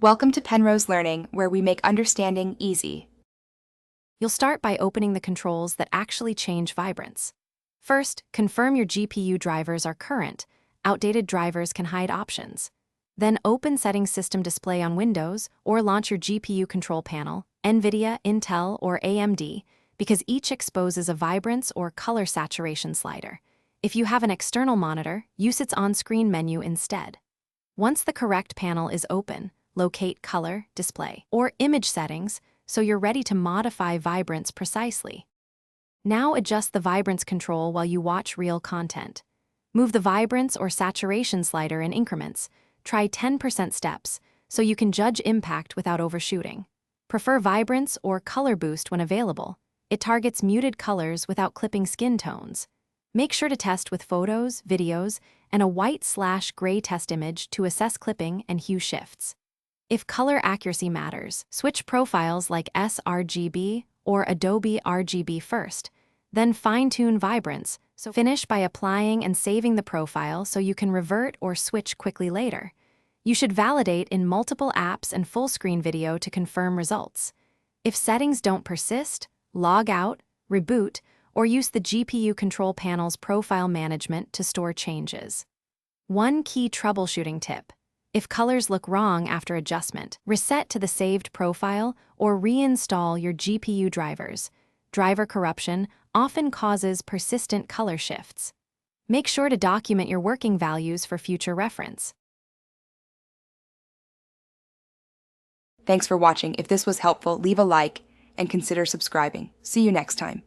Welcome to Penrose Learning, where we make understanding easy. You'll start by opening the controls that actually change Vibrance. First, confirm your GPU drivers are current. Outdated drivers can hide options. Then open Settings System Display on Windows or launch your GPU control panel, NVIDIA, Intel, or AMD, because each exposes a Vibrance or color saturation slider. If you have an external monitor, use its on-screen menu instead. Once the correct panel is open, locate Color, Display, or Image Settings so you're ready to modify Vibrance precisely. Now adjust the Vibrance control while you watch real content. Move the Vibrance or Saturation slider in increments. Try 10% steps so you can judge impact without overshooting. Prefer Vibrance or Color Boost when available. It targets muted colors without clipping skin tones. Make sure to test with photos, videos, and a white/gray test image to assess clipping and hue shifts. If color accuracy matters, switch profiles like sRGB or Adobe RGB first, then fine-tune Vibrance. So finish by applying and saving the profile so you can revert or switch quickly later. You should validate in multiple apps and full-screen video to confirm results. If settings don't persist, log out, reboot, or use the GPU control panel's profile management to store changes. One key troubleshooting tip: if colors look wrong after adjustment, reset to the saved profile or reinstall your GPU drivers. Driver corruption often causes persistent color shifts. Make sure to document your working values for future reference. Thanks for watching. If this was helpful, leave a like and consider subscribing. See you next time.